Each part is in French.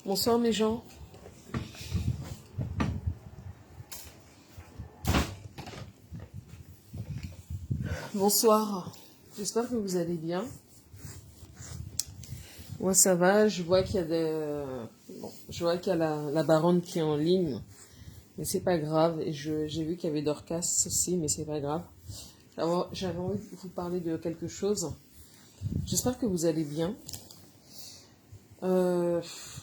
Bonsoir mes gens. Bonsoir. J'espère que vous allez bien. Moi ça va, je vois qu'il y a je vois qu'il y a la baronne qui est en ligne. Mais c'est pas grave. Et j'ai vu qu'il y avait Dorcas aussi, mais c'est pas grave. J'avais envie de vous parler de quelque chose. J'espère que vous allez bien.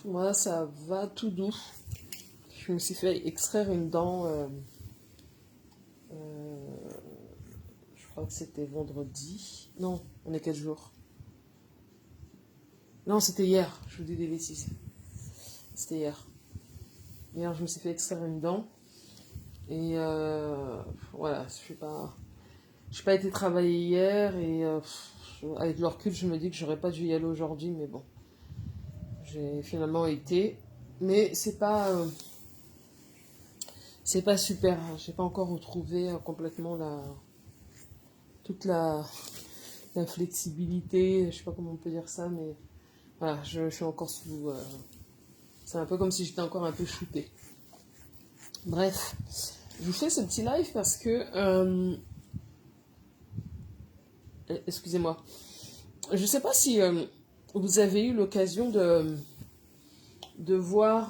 Moi ça va tout doux. Je me suis fait extraire une dent. Je crois que c'était vendredi. Non, on est quel jour? Non, c'était hier. Je vous dis des bêtises. C'était hier. Hier, je me suis fait extraire une dent. Et voilà, j'ai pas été travailler hier. Et avec le recul, je me dis que j'aurais pas dû y aller aujourd'hui. Mais bon, j'ai finalement été. Mais c'est pas super. J'ai pas encore retrouvé complètement toute la flexibilité. Je sais pas comment on peut dire ça, mais voilà, je suis encore sous. C'est un peu comme si j'étais encore un peu shootée. Bref, je vous fais ce petit live parce que... excusez-moi. Je ne sais pas si vous avez eu l'occasion de voir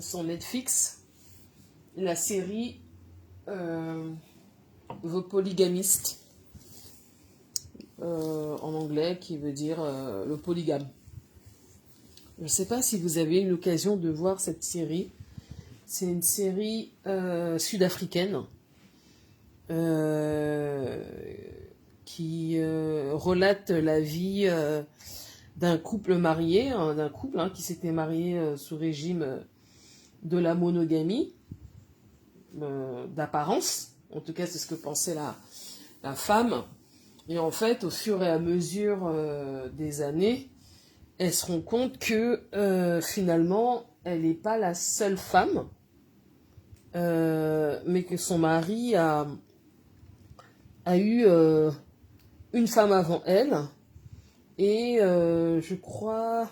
sur Netflix la série The Polygamist, en anglais, qui veut dire le polygame. Je ne sais pas si vous avez eu l'occasion de voir cette série. C'est une série sud-africaine qui relate la vie d'un couple marié, d'un couple qui s'était marié sous régime de la monogamie, d'apparence. En tout cas, c'est ce que pensait la femme. Et en fait, au fur et à mesure des années, elle se rend compte que finalement, elle n'est pas la seule femme, mais que son mari a eu une femme avant elle et je crois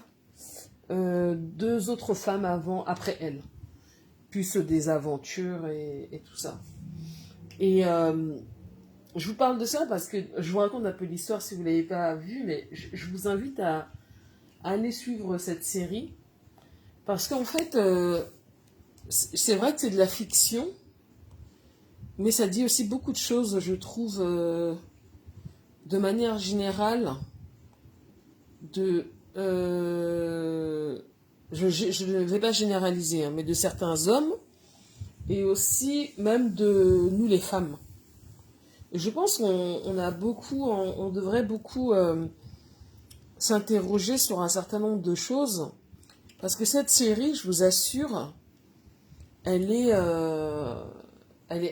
2 autres femmes après elle, plus des aventures et tout ça. Et je vous parle de ça parce que je vous raconte un peu l'histoire si vous ne l'avez pas vue, mais je vous invite à aller suivre cette série parce qu'en fait, c'est vrai que c'est de la fiction, mais ça dit aussi beaucoup de choses, je trouve, de manière générale, je ne vais pas généraliser, mais de certains hommes, et aussi même de nous les femmes. Et je pense on devrait beaucoup s'interroger sur un certain nombre de choses, parce que cette série, je vous assure, elle est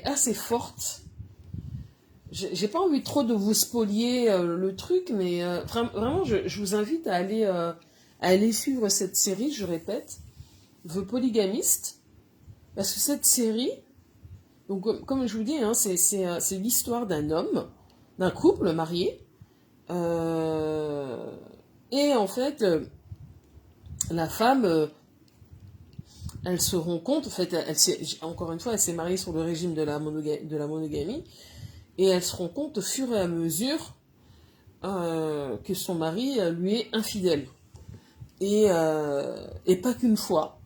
assez forte. J'ai pas envie trop de vous spolier le truc, mais vraiment, je vous invite à aller suivre cette série, je répète, The Polygamist, parce que cette série, donc comme je vous dis, c'est l'histoire d'un homme, d'un couple marié, et en fait, la femme, elle se rend compte, en fait, encore une fois, elle s'est mariée sur le régime de la monogamie, et elle se rend compte au fur et à mesure que son mari lui est infidèle. Et pas qu'une fois.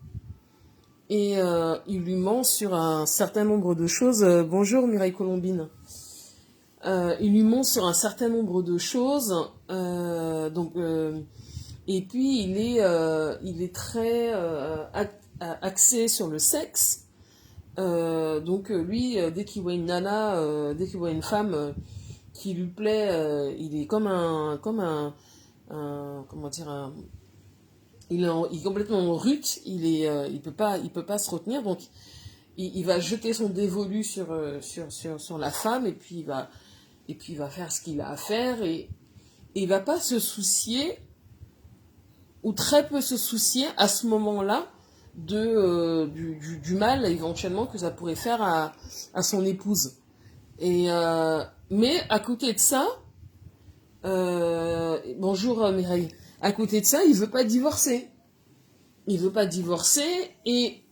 Et il lui ment sur un certain nombre de choses. Bonjour Mireille Colombine. Il lui ment sur un certain nombre de choses. Et puis il est très axé sur le sexe. Lui, dès qu'il voit une nana, dès qu'il voit une femme qui lui plaît, il est comme comment dire, il est complètement en rut, il peut pas se retenir, donc il va jeter son dévolu sur la femme, et puis il va faire ce qu'il a à faire, et il va pas se soucier, ou très peu se soucier à ce moment-là du mal éventuellement que ça pourrait faire à son épouse. Et mais à côté de ça, bonjour Mireille, à côté de ça, il veut pas divorcer. il veut pas divorcer. Et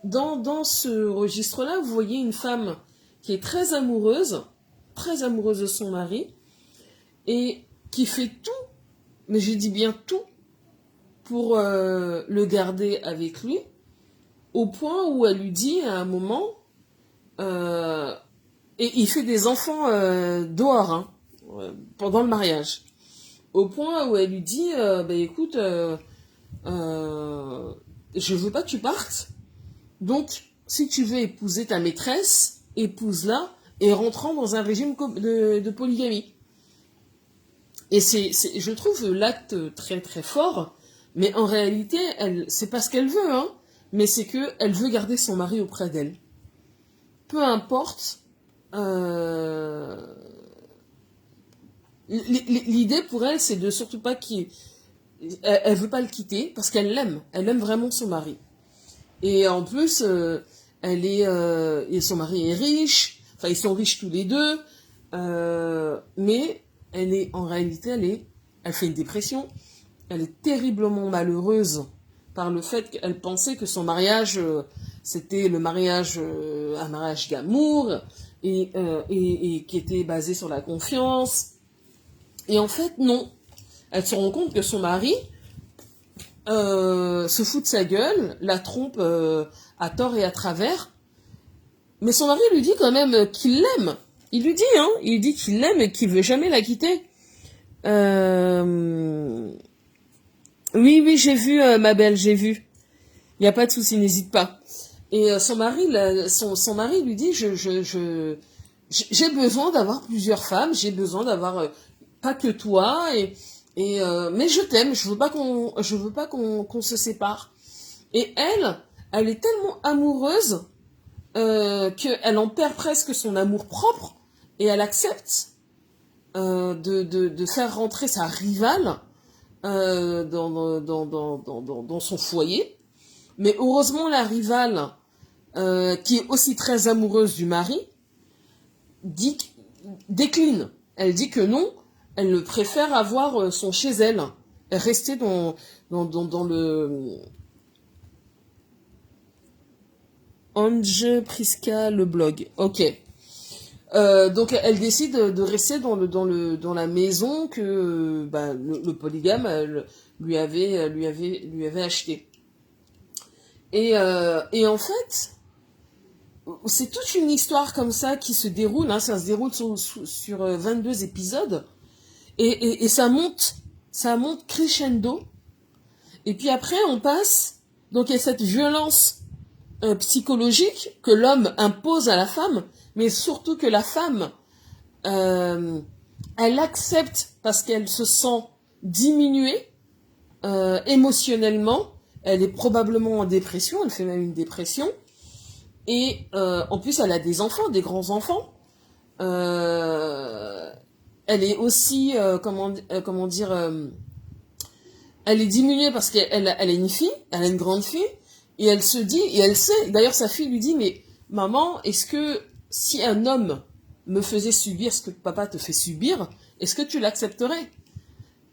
dans ce registre-là, vous voyez une femme qui est très amoureuse de son mari, et qui fait tout, mais je dis bien tout, pour le garder avec lui, au point où elle lui dit à un moment, et il fait des enfants dehors, hein, pendant le mariage, au point où elle lui dit, écoute, je veux pas que tu partes, donc si tu veux épouser ta maîtresse, épouse-la, et rentrant dans un régime de polygamie. Et je trouve l'acte très très fort, mais en réalité, c'est pas ce qu'elle veut, hein, mais c'est qu'elle veut garder son mari auprès d'elle. Peu importe, l'idée pour elle, c'est de surtout pas elle veut pas le quitter, parce qu'elle aime vraiment son mari. Et en plus, et son mari est riche, enfin ils sont riches tous les deux, mais en réalité, elle fait une dépression. Elle est terriblement malheureuse par le fait qu'elle pensait que son mariage, c'était un mariage d'amour, et qui était basé sur la confiance. Et en fait, non. Elle se rend compte que son mari se fout de sa gueule, la trompe à tort et à travers. Mais son mari lui dit quand même qu'il l'aime. Il lui dit qu'il l'aime et qu'il veut jamais la quitter. Oui, j'ai vu, ma belle, j'ai vu. Il n'y a pas de souci, n'hésite pas. Et son mari lui dit, j'ai besoin d'avoir plusieurs femmes, j'ai besoin d'avoir pas que toi, mais je t'aime, je veux pas qu'on se sépare. Et elle est tellement amoureuse qu'elle en perd presque son amour propre, et elle accepte de faire rentrer sa rivale dans son foyer. Mais heureusement, la rivale, qui est aussi très amoureuse du mari, décline. Elle dit que non, elle préfère avoir son chez elle, rester dans le... Ange Priska, le blog. Ok. Donc elle décide de rester dans la maison que le polygame lui avait acheté. Et en fait, c'est toute une histoire comme ça qui se déroule, hein, ça se déroule sur 22 épisodes, et ça monte crescendo, et puis après on passe, donc il y a cette violence psychologique que l'homme impose à la femme, mais surtout que la femme, elle accepte parce qu'elle se sent diminuée émotionnellement. Elle est probablement en dépression, elle fait même une dépression. Et en plus, elle a des enfants, des grands-enfants. Elle est aussi, elle est diminuée parce qu'elle a une fille, elle a une grande fille, et elle se dit, et elle sait, d'ailleurs sa fille lui dit, mais maman, est-ce que si un homme me faisait subir ce que papa te fait subir, est-ce que tu l'accepterais ?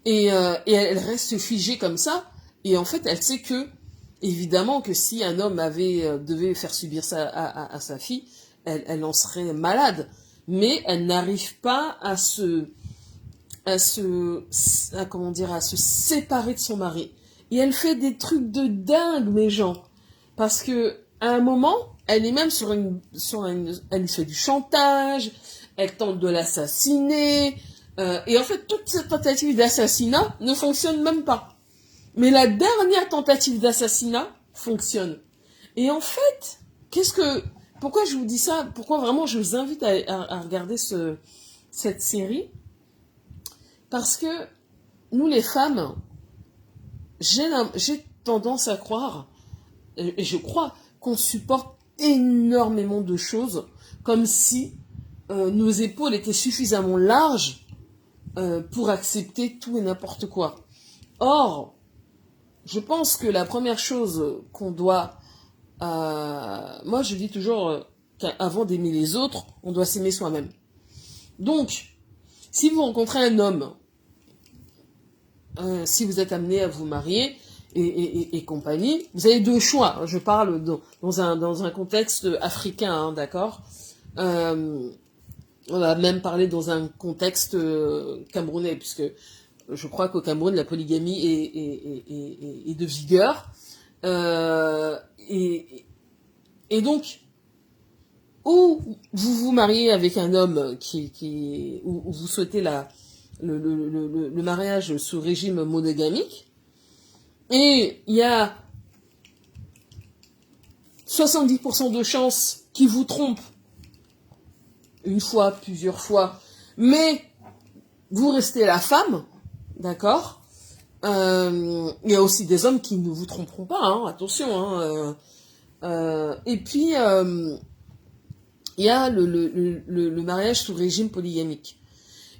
Et elle reste figée comme ça, et en fait, elle sait que, évidemment, que si un homme devait faire subir ça à sa fille, elle en serait malade. Mais elle n'arrive pas à se séparer de son mari. Et elle fait des trucs de dingue, mes gens. Parce que, à un moment, elle est même elle fait du chantage, elle tente de l'assassiner, et en fait, toute cette tentative d'assassinat ne fonctionne même pas. Mais la dernière tentative d'assassinat fonctionne. Et en fait, pourquoi je vous dis ça? Pourquoi vraiment je vous invite à regarder cette série? Parce que nous, les femmes, j'ai tendance à croire, et je crois qu'on supporte énormément de choses, comme si nos épaules étaient suffisamment larges pour accepter tout et n'importe quoi. Or, je pense que la première chose qu'on doit... moi, je dis toujours qu'avant d'aimer les autres, on doit s'aimer soi-même. Donc, si vous rencontrez un homme, si vous êtes amené à vous marier, et compagnie, vous avez deux choix. Je parle dans un contexte africain, hein, d'accord. On va même parler dans un contexte camerounais, puisque je crois qu'au Cameroun, la polygamie est de vigueur. Euh, et, et donc, ou vous vous mariez avec un homme ou vous souhaitez le mariage sous régime monogamique, et il y a 70% de chances qu'il vous trompe une fois, plusieurs fois, mais vous restez la femme, d'accord. Il y a aussi des hommes qui ne vous tromperont pas, hein, attention. Hein, et puis, il y a le mariage sous régime polygamique.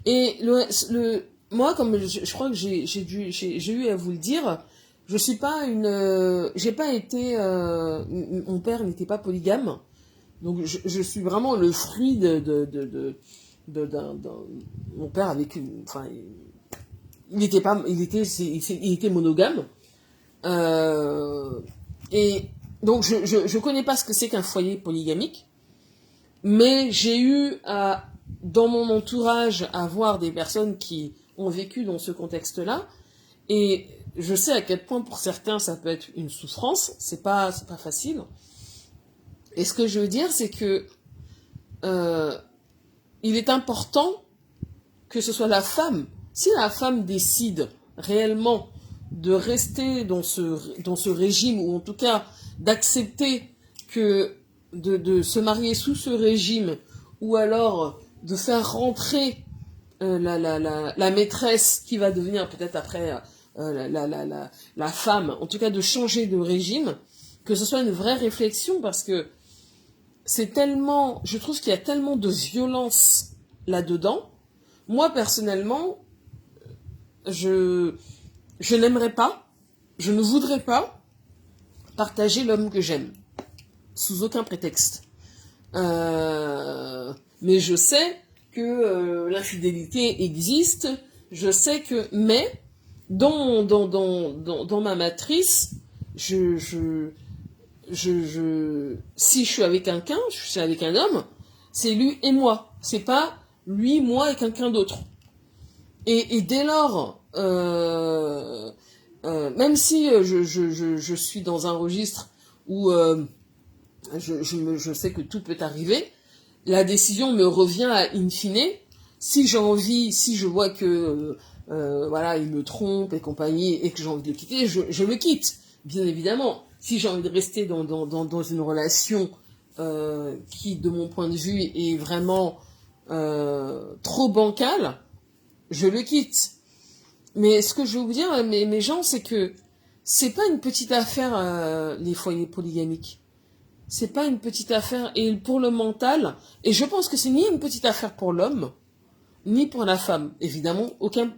Et moi, comme je crois que j'ai eu à vous le dire, je suis pas j'ai pas été, mon père n'était pas polygame, donc je suis vraiment le fruit mon père avec enfin, il était monogame, et donc je connais pas ce que c'est qu'un foyer polygamique, mais j'ai eu dans mon entourage à voir des personnes qui ont vécu dans ce contexte-là, et je sais à quel point pour certains ça peut être une souffrance, c'est pas facile. Et ce que je veux dire, c'est que il est important que ce soit la femme. Si la femme décide réellement de rester dans ce régime, ou en tout cas d'accepter de se marier sous ce régime, ou alors de faire rentrer la maîtresse qui va devenir peut-être après la femme, en tout cas de changer de régime, que ce soit une vraie réflexion, parce que je trouve qu'il y a tellement de violence là-dedans. Moi, personnellement, je n'aimerais pas, je ne voudrais pas partager l'homme que j'aime, sous aucun prétexte. Mais je sais que l'infidélité existe, je sais que, mais dans ma matrice, si je suis avec quelqu'un, je suis avec un homme, c'est lui et moi, c'est pas lui, moi et quelqu'un d'autre. Et dès lors, même si je suis dans un registre où je sais que tout peut arriver, la décision me revient à in fine. Si j'ai envie, si je vois que voilà, il me trompe et compagnie, et que j'ai envie de le quitter, je le quitte, bien évidemment. Si j'ai envie de rester dans une relation qui, de mon point de vue, est vraiment trop bancale, je le quitte. Mais ce que je veux vous dire, mes gens, c'est que c'est pas une petite affaire, les foyers polygamiques. C'est pas une petite affaire. Et pour le mental, et je pense que c'est ni une petite affaire pour l'homme, ni pour la femme, évidemment,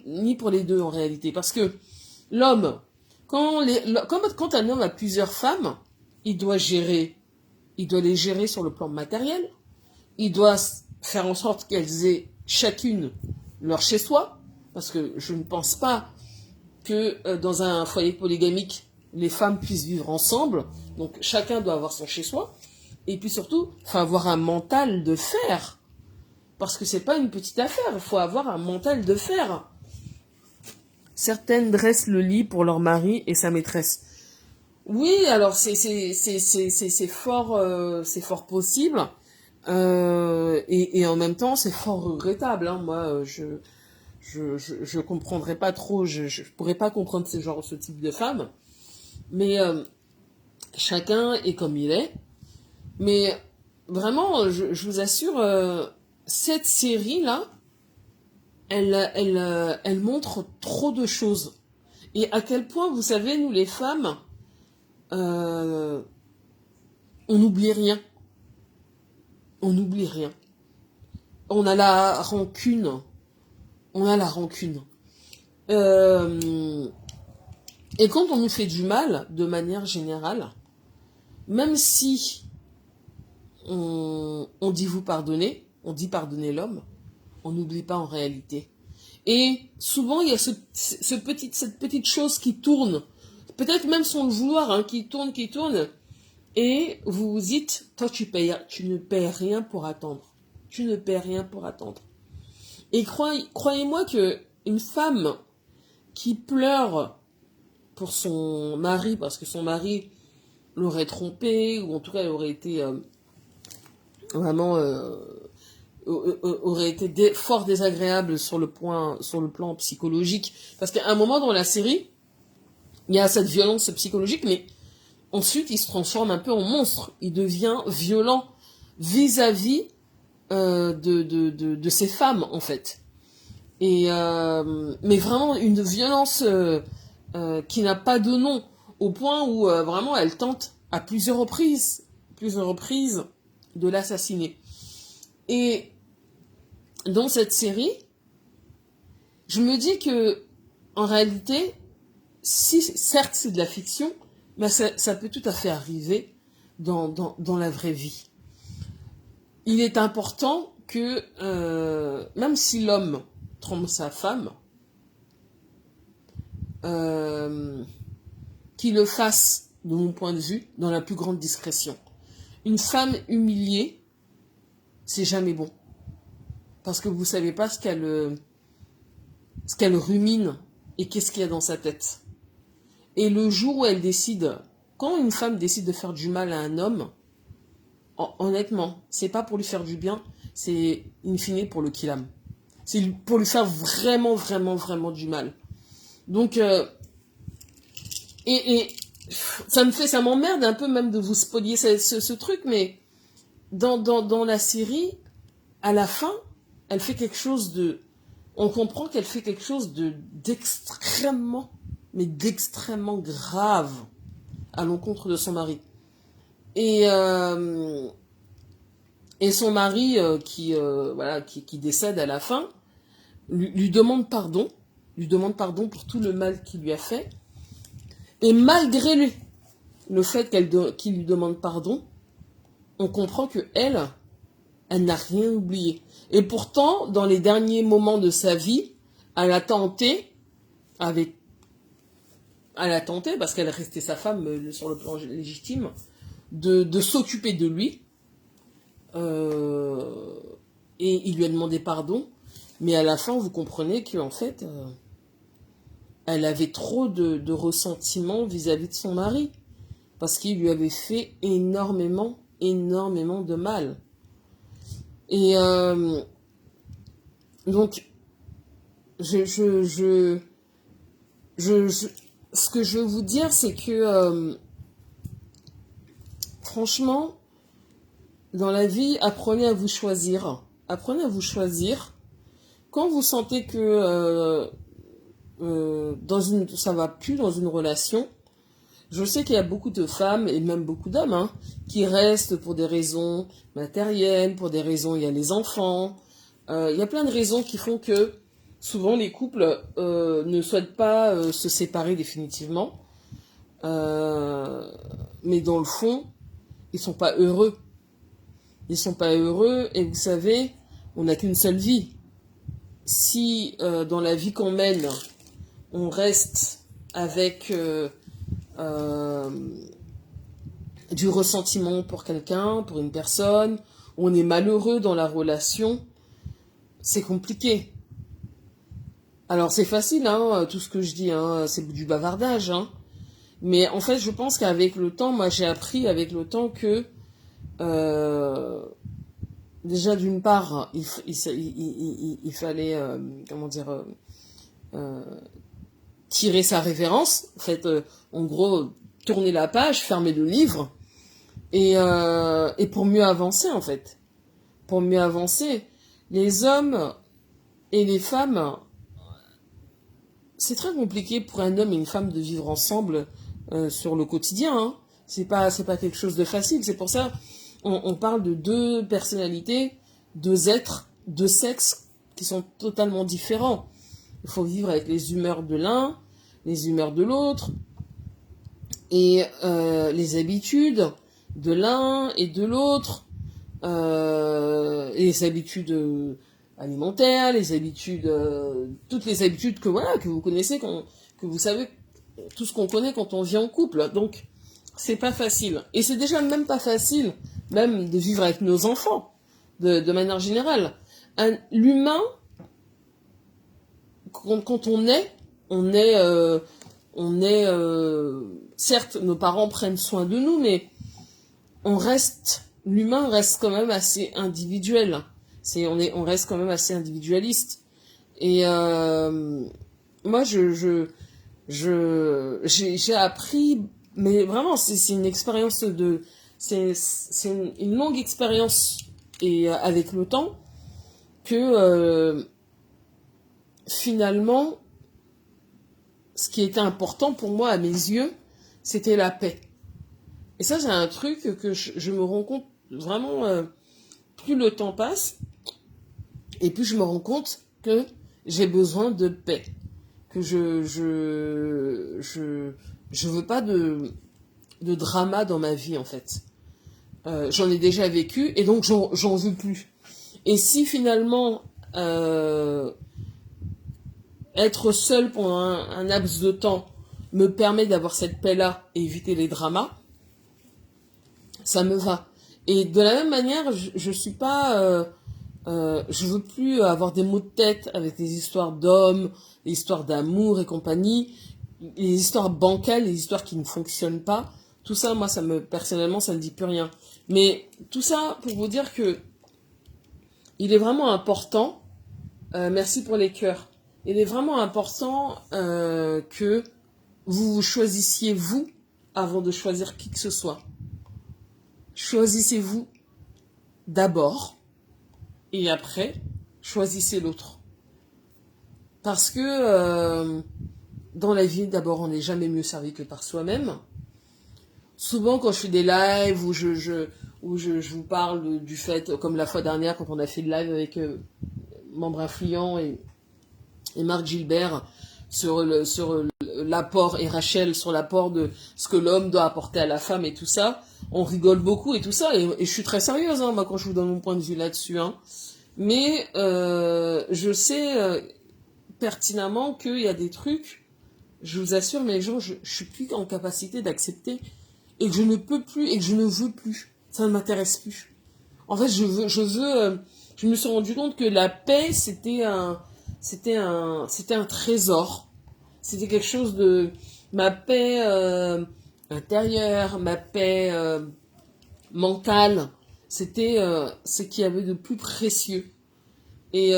ni pour les deux en réalité. Parce que l'homme, quand un homme a plusieurs femmes, il doit les gérer sur le plan matériel, il doit faire en sorte qu'elles aient chacune leur chez-soi, parce que je ne pense pas que dans un foyer polygamique, les femmes puissent vivre ensemble, donc chacun doit avoir son chez-soi, et puis surtout, il faut avoir un mental de fer, parce que c'est pas une petite affaire, il faut avoir un mental de fer. Certaines dressent le lit pour leur mari et sa maîtresse. Oui, alors c'est fort possible, et en même temps c'est fort regrettable. Hein. Moi, je comprendrais pas trop, je pourrais pas comprendre ce type de femme, mais chacun est comme il est. Mais vraiment, je vous assure, cette série là, elle montre trop de choses, et à quel point, vous savez, nous les femmes, on n'oublie rien. On n'oublie rien. On a la rancune. Et quand on nous fait du mal, de manière générale, même si on dit vous pardonner, on dit pardonner l'homme, on n'oublie pas en réalité. Et souvent, il y a cette petite chose qui tourne, peut-être même sans le vouloir, hein, qui tourne, et vous vous dites, toi tu ne payes rien pour attendre. Tu ne paies rien pour attendre. Et croyez-moi que une femme qui pleure pour son mari, parce que son mari l'aurait trompée, ou en tout cas elle aurait été vraiment aurait été fort désagréable sur le plan psychologique, parce qu'à un moment dans la série il y a cette violence psychologique, mais ensuite il se transforme un peu en monstre, il devient violent vis-à-vis de ces femmes en fait, et mais vraiment une violence qui n'a pas de nom, au point où vraiment elle tente à plusieurs reprises de l'assassiner. Et dans cette série, je me dis que en réalité, si certes c'est de la fiction, mais ça peut tout à fait arriver dans la vraie vie. Il est important que même si l'homme trompe sa femme, qu'il le fasse, de mon point de vue, dans la plus grande discrétion. Une femme humiliée, c'est jamais bon. Parce que vous savez pas ce qu'elle rumine et qu'est-ce qu'il y a dans sa tête. Et le jour où elle décide, quand une femme décide de faire du mal à un homme, honnêtement, c'est pas pour lui faire du bien, c'est in fine pour le killam. C'est pour lui faire vraiment, vraiment, vraiment du mal. Donc, et ça m'emmerde un peu même de vous spolier ce truc, mais dans la série, à la fin, elle fait quelque chose on comprend qu'elle fait quelque chose d'extrêmement grave à l'encontre de son mari. Et son mari qui décède à la fin lui demande pardon pour tout le mal qu'il lui a fait. Et malgré le fait qu'il lui demande pardon, on comprend que elle n'a rien oublié. Et pourtant, dans les derniers moments de sa vie, elle a tenté, parce qu'elle restait sa femme sur le plan légitime, de s'occuper de lui. Et il lui a demandé pardon. Mais à la fin, vous comprenez qu'en fait, elle avait trop de ressentiment vis-à-vis de son mari. Parce qu'il lui avait fait énormément de mal. Et donc, ce que je veux vous dire, c'est que franchement, dans la vie, apprenez à vous choisir. Apprenez à vous choisir. Quand vous sentez que ça va plus dans une relation, je sais qu'il y a beaucoup de femmes et même beaucoup d'hommes qui restent pour des raisons matérielles, pour des raisons, il y a les enfants, il y a plein de raisons qui font que souvent les couples ne souhaitent pas se séparer définitivement, mais dans le fond, ils sont pas heureux. Ils sont pas heureux, et vous savez, on n'a qu'une seule vie. Si dans la vie qu'on mène, on reste avec du ressentiment pour quelqu'un, pour une personne, on est malheureux dans la relation, c'est compliqué. Alors c'est facile, tout ce que je dis, c'est du bavardage, mais en fait je pense qu'avec le temps, moi j'ai appris avec le temps que déjà d'une part il fallait tirer sa révérence, en fait, en gros, tourner la page, fermer le livre, et pour mieux avancer, en fait. Pour mieux avancer, les hommes et les femmes, c'est très compliqué pour un homme et une femme de vivre ensemble sur le quotidien. C'est pas quelque chose de facile. C'est pour ça on parle de deux personnalités, deux êtres, deux sexes qui sont totalement différents. Il faut vivre avec les humeurs de l'un, les humeurs de l'autre, et les habitudes de l'un et de l'autre, les habitudes alimentaires, les habitudes, toutes les habitudes que vous connaissez, que vous savez tout ce qu'on connaît quand on vit en couple. Donc, c'est pas facile. Et c'est déjà même pas facile, même de vivre avec nos enfants, de manière générale. L'humain, quand certes, nos parents prennent soin de nous, mais l'humain reste quand même assez individuel. On reste quand même assez individualiste. Et moi, j'ai appris, mais vraiment, c'est une expérience c'est une longue expérience et avec le temps que finalement, ce qui était important pour moi à mes yeux, c'était la paix. Et ça, c'est un truc que je me rends compte vraiment, plus le temps passe, et plus je me rends compte que j'ai besoin de paix. Que je veux pas de drama dans ma vie, en fait. J'en ai déjà vécu, et donc j'en veux plus. Et si finalement, être seul pendant un laps de temps me permet d'avoir cette paix-là et éviter les dramas, ça me va. Et de la même manière, je suis pas... je veux plus avoir des maux de tête avec des histoires d'hommes, des histoires d'amour et compagnie, les histoires bancales, les histoires qui ne fonctionnent pas. Tout ça, moi, personnellement, ça me dit plus rien. Mais tout ça pour vous dire que il est vraiment important, merci pour les cœurs, il est vraiment important que vous choisissiez vous avant de choisir qui que ce soit. Choisissez-vous d'abord et après, choisissez l'autre. Parce que dans la vie, d'abord, on n'est jamais mieux servi que par soi-même. Souvent, quand je fais des lives où je vous parle du fait, comme la fois dernière, quand on a fait le live avec Membre Influent et Marc Gilbert sur l'apport, et Rachel sur l'apport de ce que l'homme doit apporter à la femme et tout ça, on rigole beaucoup et tout ça, et je suis très sérieuse, hein, moi, quand je vous donne mon point de vue là-dessus, hein. Mais je sais pertinemment qu'il y a des trucs, je vous assure, mais les gens, je suis plus en capacité d'accepter, et que je ne peux plus, et que je ne veux plus. Ça ne m'intéresse plus. En fait, je me suis rendu compte que la paix, c'était un trésor. C'était quelque chose de, ma paix intérieure, ma paix mentale. C'était ce qu'il y avait de plus précieux. Et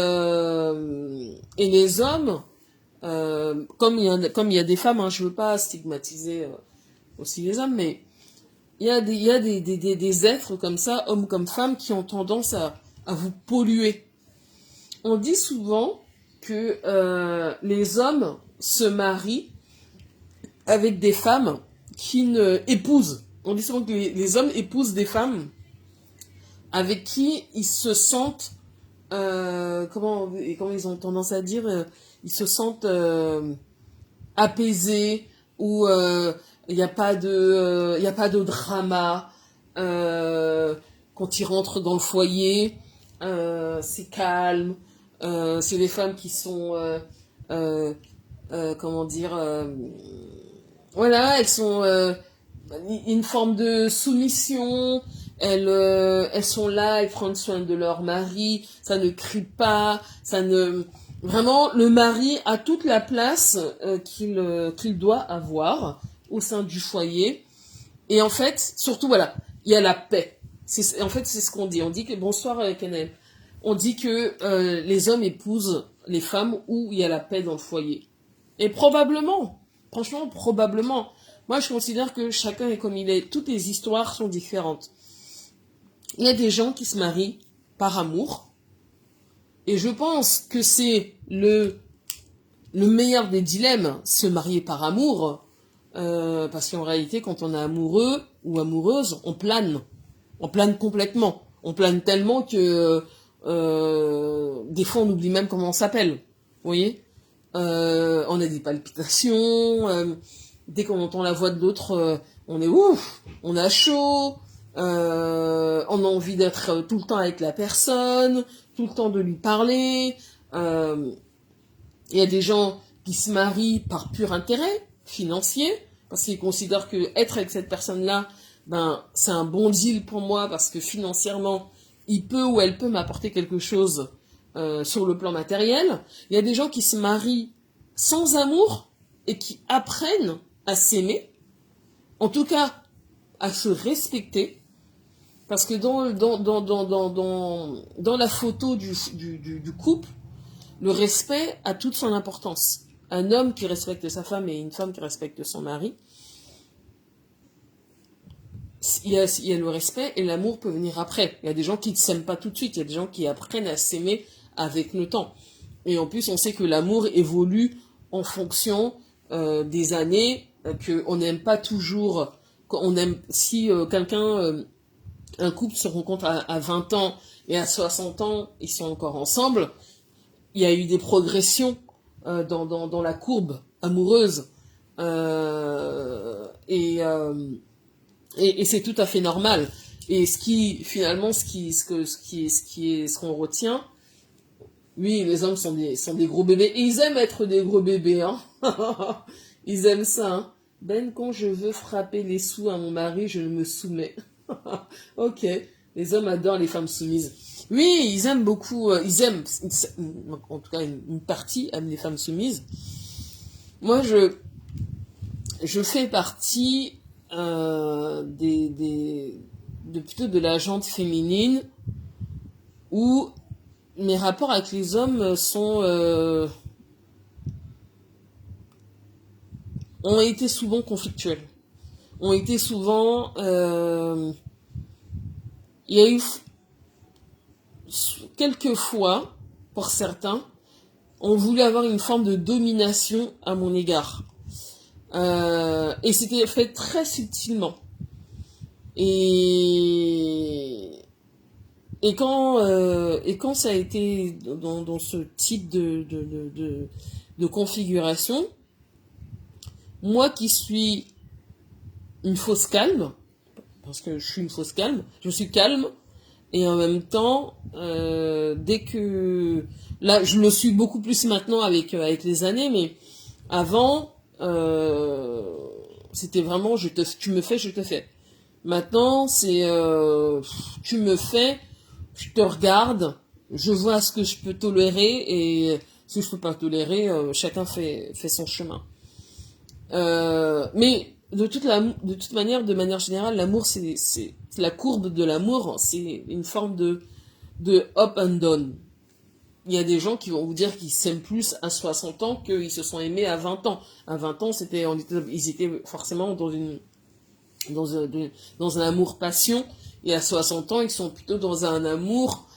les hommes, comme il y a des femmes, hein, je veux pas stigmatiser aussi les hommes, mais il y a des êtres comme ça, hommes comme femmes, qui ont tendance à vous polluer. On dit souvent que les hommes se marient avec des femmes qui ne épousent. On dit souvent que les hommes épousent des femmes avec qui ils se sentent, comment ils ont tendance à dire, ils se sentent apaisés, ou il n'y a pas de drama quand ils rentrent dans le foyer, c'est calme, c'est des femmes qui sont comment dire, voilà, elles sont une forme de soumission, elles sont là, elles prennent soin de leur mari, ça ne crie pas, vraiment, le mari a toute la place qu'il doit avoir au sein du foyer. Et en fait, surtout, voilà, il y a la paix. En fait, c'est ce qu'on dit. On dit que, bonsoir Kenem, on dit que les hommes épousent les femmes où il y a la paix dans le foyer. Et probablement, franchement, probablement. Moi, je considère que chacun est comme il est. Toutes les histoires sont différentes. Il y a des gens qui se marient par amour. Et je pense que c'est le meilleur des dilemmes, se marier par amour. Parce qu'en réalité, quand on est amoureux ou amoureuse, on plane. On plane complètement. On plane tellement que des fois, on oublie même comment on s'appelle. Vous voyez, on a des palpitations. Dès qu'on entend la voix de l'autre, on est ouf, on a chaud. On a envie d'être tout le temps avec la personne, tout le temps de lui parler. Il y a des gens qui se marient par pur intérêt. financier, parce qu'il considère que être avec cette personne-là, ben, c'est un bon deal pour moi, parce que financièrement, il peut ou elle peut m'apporter quelque chose sur le plan matériel. Il y a des gens qui se marient sans amour et qui apprennent à s'aimer, en tout cas à se respecter, parce que dans la photo du couple, le respect a toute son importance. Un homme qui respecte sa femme et une femme qui respecte son mari, il y a le respect et l'amour peut venir après. Il y a des gens qui ne s'aiment pas tout de suite, il y a des gens qui apprennent à s'aimer avec le temps. Et en plus, on sait que l'amour évolue en fonction des années, qu'on n'aime pas toujours. On aime, si un couple se rencontre à 20 ans et à 60 ans, ils sont encore ensemble, il y a eu des progressions dans la courbe amoureuse. Et c'est tout à fait normal. Et ce qu'on retient, oui, les hommes sont des gros bébés. Et ils aiment être des gros bébés, hein. Ils aiment ça, hein. Ben, quand je veux frapper les sous à mon mari, je me soumets. Ok. Les hommes adorent les femmes soumises. Oui, ils aiment beaucoup, en tout cas, une partie aime les femmes soumises. Moi, je fais partie plutôt de la gente féminine où mes rapports avec les hommes ont été souvent conflictuels. Ont été souvent... il y a eu quelques fois, pour certains, ont voulu avoir une forme de domination à mon égard. Et c'était fait très subtilement. Et quand ça a été dans ce type de configuration, moi qui suis une fausse calme, parce que je suis une fausse calme, je suis calme, et en même temps, dès que... Là, je le suis beaucoup plus maintenant avec les années, mais avant, c'était vraiment tu me fais, je te fais. Maintenant, c'est tu me fais, je te regarde, je vois ce que je peux tolérer et ce que je peux pas tolérer, chacun fait son chemin. Mais de toute manière, de manière générale, l'amour, c'est la courbe de l'amour, c'est une forme de up and down. Il y a des gens qui vont vous dire qu'ils s'aiment plus à 60 ans qu'ils se sont aimés à 20 ans. À 20 ans, ils étaient forcément dans un amour passion, et à 60 ans, ils sont plutôt dans un amour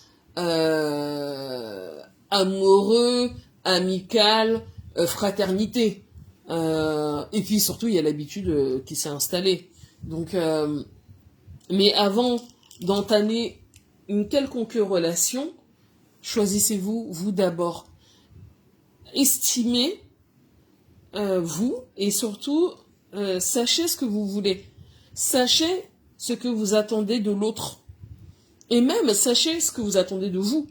amoureux, amical, fraternité. Et puis surtout, il y a l'habitude qui s'est installée. Donc, mais avant d'entamer une quelconque relation, choisissez-vous, vous d'abord. Estimez vous, et surtout, sachez ce que vous voulez. Sachez ce que vous attendez de l'autre. Et même, sachez ce que vous attendez de vous.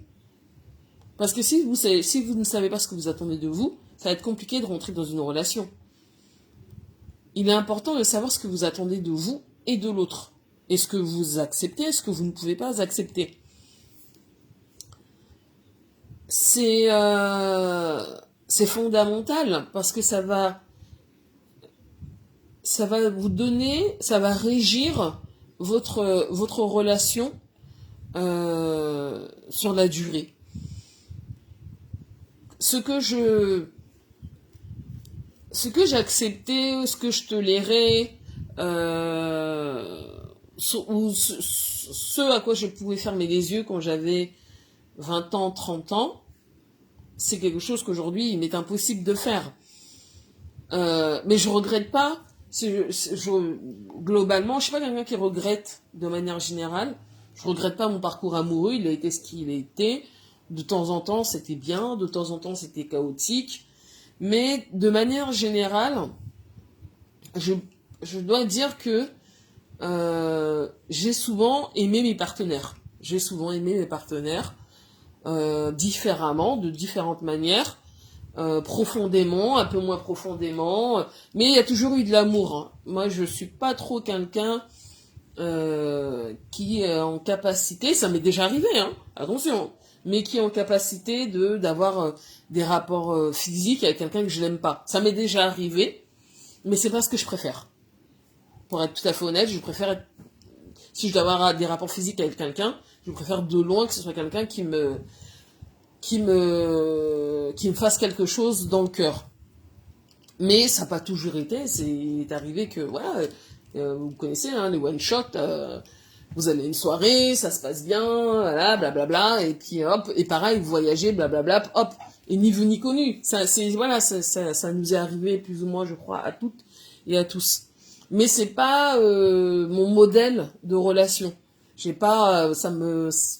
Parce que si vous ne savez pas ce que vous attendez de vous, ça va être compliqué de rentrer dans une relation. Il est important de savoir ce que vous attendez de vous et de l'autre. Et ce que vous acceptez, et ce que vous ne pouvez pas accepter. C'est fondamental parce que ça va vous donner, ça va régir votre relation sur la durée. Ce que j'acceptais, ce que je tolérais, ou ce à quoi je pouvais fermer les yeux quand j'avais 20 ans, 30 ans, c'est quelque chose qu'aujourd'hui, il m'est impossible de faire. Mais je regrette pas. Globalement, je suis pas quelqu'un qui regrette de manière générale. Je regrette pas mon parcours amoureux, il a été ce qu'il a été. De temps en temps, c'était bien, de temps en temps, c'était chaotique. Mais de manière générale, je dois dire que j'ai souvent aimé mes partenaires. Différemment, de différentes manières. profondément, un peu moins profondément, mais il y a toujours eu de l'amour. Hein. Moi, je suis pas trop quelqu'un qui est en capacité, ça m'est déjà arrivé, hein, attention, mais qui est en capacité d'avoir des rapports physiques avec quelqu'un que je n'aime pas. Ça m'est déjà arrivé, mais c'est pas ce que je préfère. Pour être tout à fait honnête, je préfère si je dois avoir des rapports physiques avec quelqu'un, je préfère de loin que ce soit quelqu'un qui me fasse quelque chose dans le cœur. Mais ça n'a pas toujours été, c'est arrivé que, voilà, vous connaissez, hein, les one-shot, vous allez à une soirée, ça se passe bien, voilà, blablabla, et puis hop, et pareil, vous voyagez, blablabla, hop, et ni vu ni connu. Voilà, ça nous est arrivé plus ou moins, je crois, à toutes et à tous. Mais c'est pas mon modèle de relation. J'ai pas,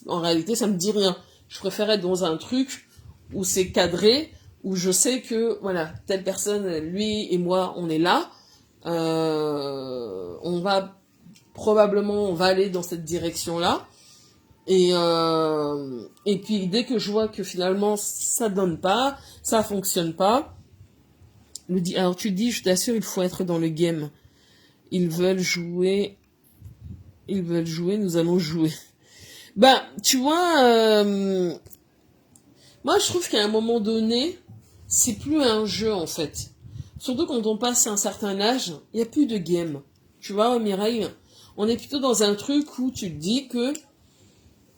en réalité, ça me dit rien. Je préfère être dans un truc où c'est cadré, où je sais que, voilà, telle personne, lui et moi, on est là. On va aller dans cette direction-là. Et puis, dès que je vois que finalement, ça donne pas, ça fonctionne pas, alors tu dis, je t'assure, il faut être dans le game. Ils veulent jouer, nous allons jouer. Ben, tu vois, moi je trouve qu'à un moment donné, c'est plus un jeu en fait. Surtout quand on passe un certain âge, il n'y a plus de game. Tu vois, Mireille, on est plutôt dans un truc où tu te dis que,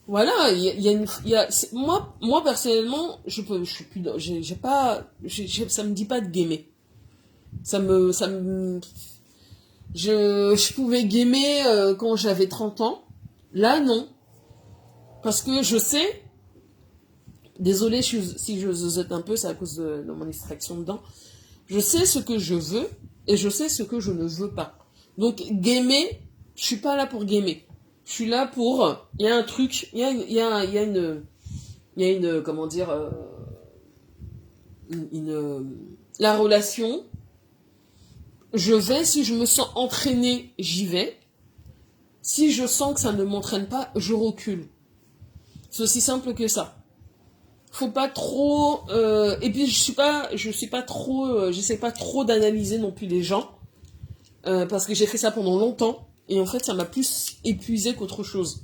voilà, moi personnellement, je suis plus, ça me dit pas de gamer. Je pouvais gamer quand j'avais 30 ans. Là, non. Parce que je sais, désolé si je zozote un peu, c'est à cause de mon extraction dedans. Je sais ce que je veux et je sais ce que je ne veux pas. Donc, gamer, je suis pas là pour gamer. Je suis là pour, il y a un truc, il y a une, comment dire, la relation. Je vais, si je me sens entraînée, j'y vais. Si je sens que ça ne m'entraîne pas, je recule. C'est aussi simple que ça. Faut pas trop et puis j'essaie pas trop d'analyser non plus les gens parce que j'ai fait ça pendant longtemps et en fait ça m'a plus épuisé qu'autre chose.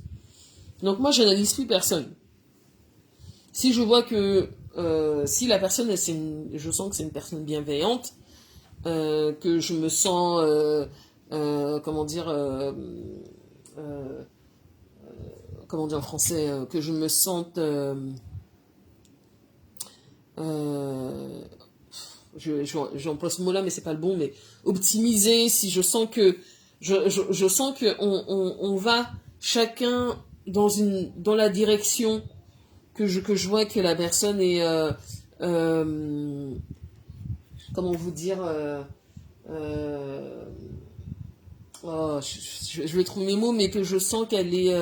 Donc moi j'analyse plus personne. Si je vois que si la personne je sens que c'est une personne bienveillante, que je me sens comment dire en français, que je me sente j'emploie ce mot-là, mais c'est pas le bon, mais optimiser, si je sens que je sens que on va chacun dans la direction que je vois que la personne est comment vous dire oh, je vais trouver mes mots, mais que je sens qu'elle est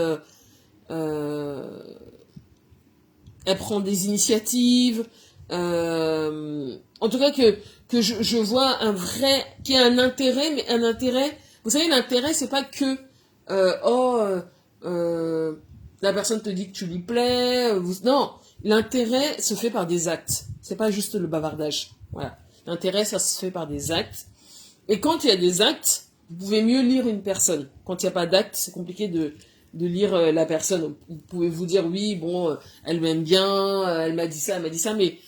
elle prend des initiatives, en tout cas que je vois qu'il y a un intérêt, mais un intérêt, vous savez, l'intérêt c'est pas que la personne te dit que tu lui plais, non, l'intérêt se fait par des actes, c'est pas juste le bavardage, voilà, l'intérêt ça se fait par des actes, et quand il y a des actes, vous pouvez mieux lire une personne, quand il n'y a pas d'actes, c'est compliqué de lire la personne. Vous pouvez vous dire, oui, bon, elle m'aime bien, elle m'a dit ça, mais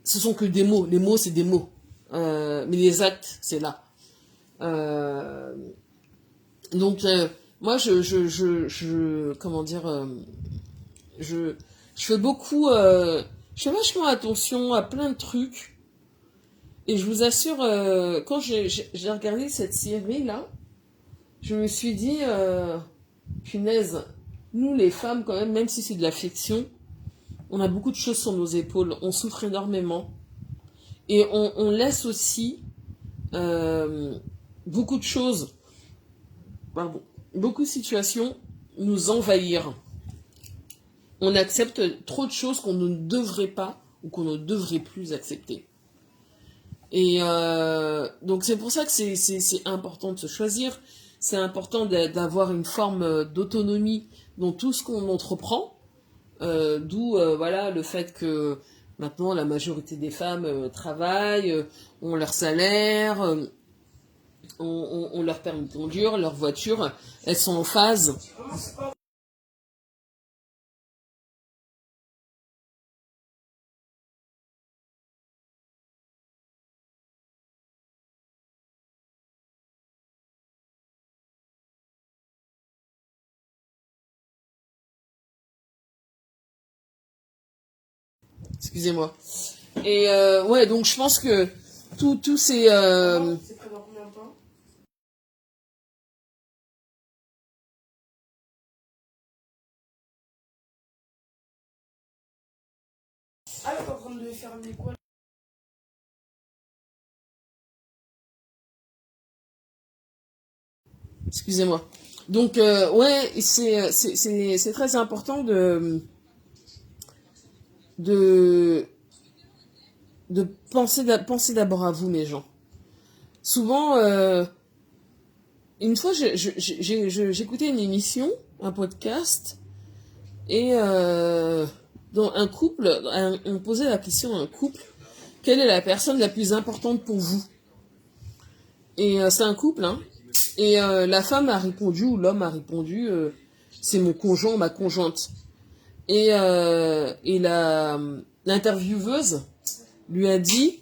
ce sont que des mots. Les mots, c'est des mots. Mais les actes, c'est là. Donc, moi, comment dire, je fais beaucoup, je fais vachement attention à plein de trucs. Et je vous assure, quand j'ai regardé cette série-là, je me suis dit... punaise, nous les femmes quand même si c'est de la fiction, on a beaucoup de choses sur nos épaules, on souffre énormément et on laisse aussi beaucoup de choses, beaucoup de situations nous envahir. On accepte trop de choses qu'on ne devrait pas ou qu'on ne devrait plus accepter. Et donc c'est pour ça que c'est important de se choisir. C'est important d'avoir une forme d'autonomie dans tout ce qu'on entreprend, d'où voilà le fait que Maintenant, la majorité des femmes travaillent, ont leur salaire, ont leur permis de conduire, leur voiture, elles sont en phase. Excusez-moi. Et ouais, donc je pense que tous ces... C'est prévu dans combien de temps? Ah, t'es en train de faire une école. Excusez-moi. Donc, ouais, c'est très important de, de penser d'abord à vous, mes gens. Souvent, une fois, j'écoutais une émission, un podcast, et dans un couple, on posait la question à un couple, quelle est la personne la plus importante pour vous? Et c'est un couple, hein. Et la femme a répondu, ou l'homme a répondu, c'est mon conjoint, ma conjointe. Et l'intervieweuse lui a dit,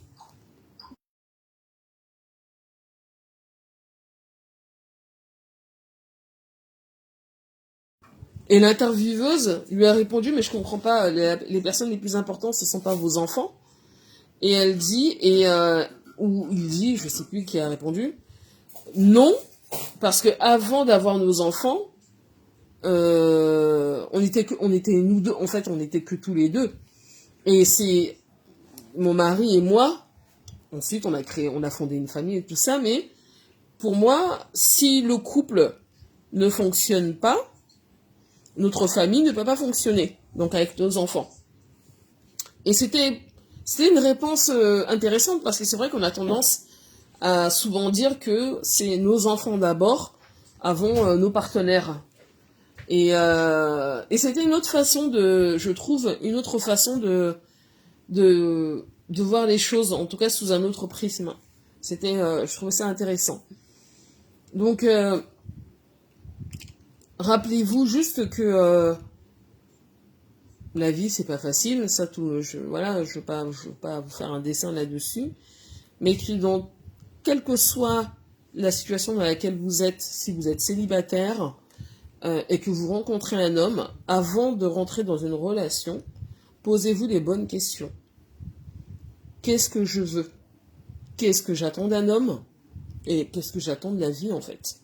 et l'intervieweuse lui a répondu, mais je comprends pas, les personnes les plus importantes, ce sont pas vos enfants. Et elle dit, ou il dit, je sais plus qui a répondu, non, parce que avant d'avoir nos enfants, on était nous deux, en fait, on était que tous les deux. Et c'est mon mari et moi. Ensuite, on a fondé une famille et tout ça. Mais pour moi, si le couple ne fonctionne pas, notre famille ne peut pas fonctionner. Donc avec nos enfants. Et c'était une réponse intéressante parce que c'est vrai qu'on a tendance à souvent dire que c'est nos enfants d'abord avant nos partenaires. Et c'était une autre façon je trouve, une autre façon de voir les choses, en tout cas sous un autre prisme. Je trouvais ça intéressant. Donc, rappelez-vous juste que la vie, c'est pas facile. Ça, voilà, je veux pas vous faire un dessin là-dessus. Mais que quelle que soit la situation dans laquelle vous êtes, si vous êtes célibataire, et que vous rencontrez un homme, avant de rentrer dans une relation, posez-vous les bonnes questions. Qu'est-ce que je veux? Qu'est-ce que j'attends d'un homme? Et qu'est-ce que j'attends de la vie, en fait?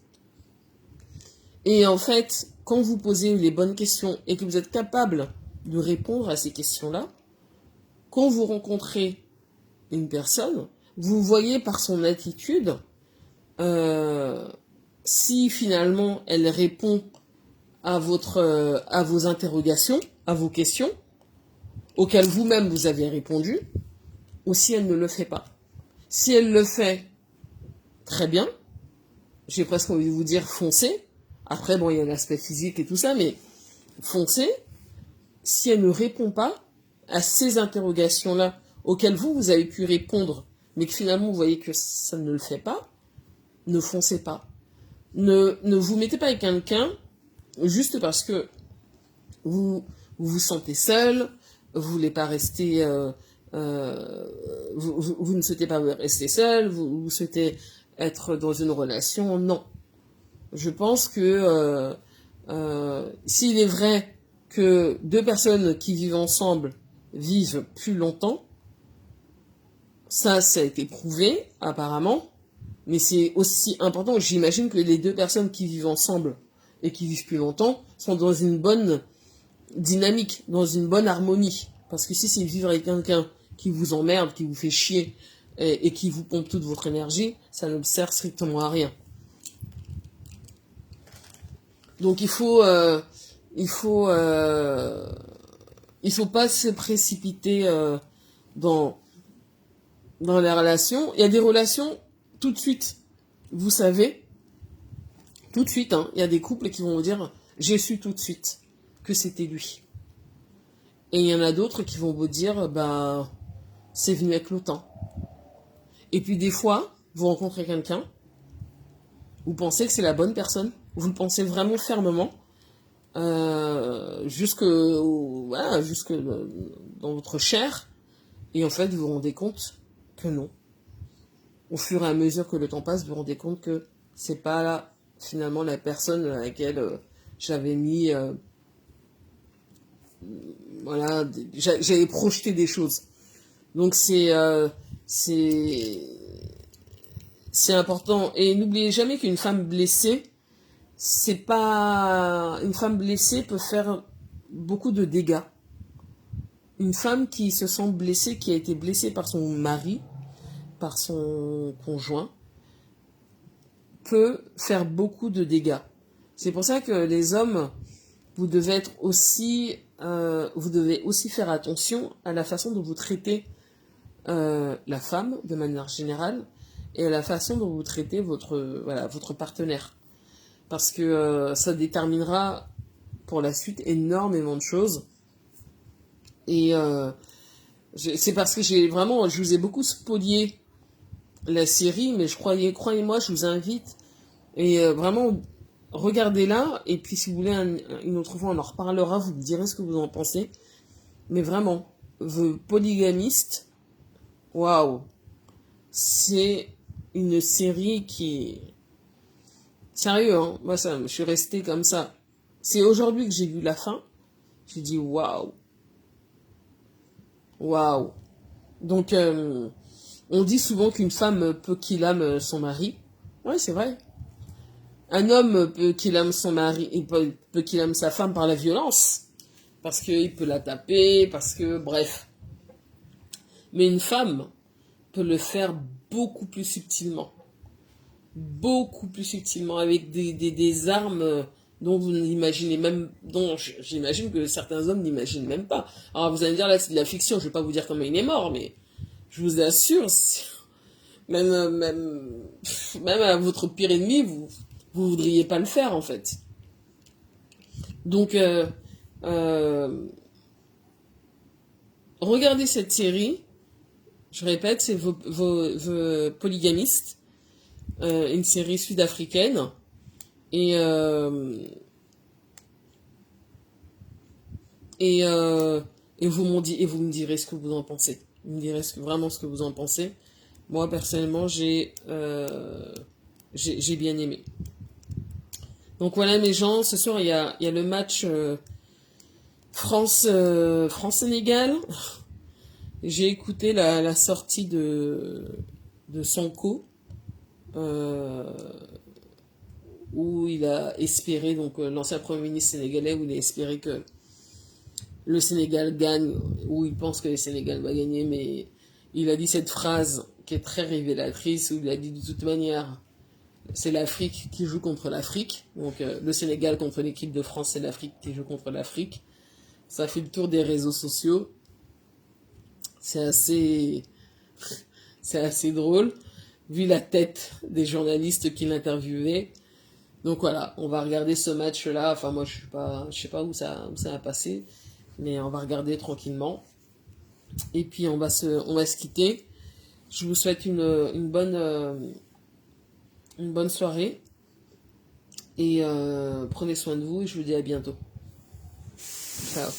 Et en fait, quand vous posez les bonnes questions et que vous êtes capable de répondre à ces questions-là, quand vous rencontrez une personne, vous voyez par son attitude si finalement elle répond à vos interrogations, à vos questions, auxquelles vous-même vous avez répondu, ou si elle ne le fait pas. Si elle le fait, très bien. J'ai presque envie de vous dire foncez. Après, bon, il y a l'aspect physique et tout ça, mais foncez. Si elle ne répond pas à ces interrogations-là, auxquelles vous avez pu répondre, mais que finalement vous voyez que ça ne le fait pas, ne foncez pas. Ne vous mettez pas avec quelqu'un juste parce que vous sentez seul, vous voulez pas rester, vous ne souhaitez pas rester seul, vous souhaitez être dans une relation, non. Je pense que s'il est vrai que deux personnes qui vivent ensemble vivent plus longtemps, ça a été prouvé apparemment, mais c'est aussi important, j'imagine que les deux personnes qui vivent ensemble et qui vivent plus longtemps sont dans une bonne dynamique, dans une bonne harmonie. Parce que si c'est vivre avec quelqu'un qui vous emmerde, qui vous fait chier et qui vous pompe toute votre énergie, ça ne sert strictement à rien. Donc il faut pas se précipiter dans les relations. Il y a des relations tout de suite, vous savez, tout de suite, hein, il y a des couples qui vont vous dire j'ai su tout de suite que c'était lui. Et il y en a d'autres qui vont vous dire, bah, c'est venu avec le temps. Et puis des fois, vous rencontrez quelqu'un, vous pensez que c'est la bonne personne, vous le pensez vraiment fermement, jusque dans votre chair, et en fait, vous vous rendez compte que non. Au fur et à mesure que le temps passe, vous vous rendez compte que c'est pas là, finalement, la personne à laquelle j'avais mis... voilà, j'avais projeté des choses. Donc c'est important. Et n'oubliez jamais qu'une femme blessée, c'est pas... Une femme blessée peut faire beaucoup de dégâts. Une femme qui se sent blessée, qui a été blessée par son mari, par son conjoint, peut faire beaucoup de dégâts. C'est pour ça que les hommes, vous devez aussi faire attention à la façon dont vous traitez la femme de manière générale et à la façon dont vous traitez votre partenaire. Parce que ça déterminera pour la suite énormément de choses. Et c'est parce que je vous ai beaucoup spolié la série, mais croyez-moi, je vous invite et vraiment regardez-la, et puis si vous voulez une autre fois on en reparlera, vous me direz ce que vous en pensez. Mais vraiment, The Polygamist, waouh, c'est une série qui... Sérieux, hein, moi je suis restée comme ça. C'est aujourd'hui que j'ai vu la fin, j'ai dit waouh. Waouh. Donc, on dit souvent qu'une femme peut qu'il âme son mari. Ouais, c'est vrai. Un homme peut qu'il âme son mari, il peut qu'il âme sa femme par la violence. Parce qu'il peut la taper, bref. Mais une femme peut le faire beaucoup plus subtilement. Beaucoup plus subtilement, avec des armes dont vous n'imaginez même, dont j'imagine que certains hommes n'imaginent même pas. Alors vous allez me dire, là c'est de la fiction, je vais pas vous dire comment il est mort, mais je vous assure, même à votre pire ennemi, vous voudriez pas le faire en fait. Donc regardez cette série, je répète, c'est vos Polygamist, une série sud-africaine, et vous me direz ce que vous en pensez. Vous me direz vraiment ce que vous en pensez. Moi personnellement, j'ai bien aimé. Donc voilà mes gens, ce soir il y a le match France-Sénégal. J'ai écouté la sortie de Sonko, où il a espéré, donc l'ancien Premier ministre sénégalais, où il a espéré que le Sénégal gagne, où il pense que le Sénégal va gagner, mais il a dit cette phrase qui est très révélatrice, où il a dit de toute manière, c'est l'Afrique qui joue contre l'Afrique, donc le Sénégal contre l'équipe de France, c'est l'Afrique qui joue contre l'Afrique. Ça fait le tour des réseaux sociaux. C'est assez drôle, vu la tête des journalistes qui l'interviewaient. Donc voilà, on va regarder ce match-là. Enfin, moi, je sais pas où ça va passer, mais on va regarder tranquillement. Et puis, on va se quitter. Je vous souhaite une bonne soirée. Et prenez soin de vous et je vous dis à bientôt. Ciao.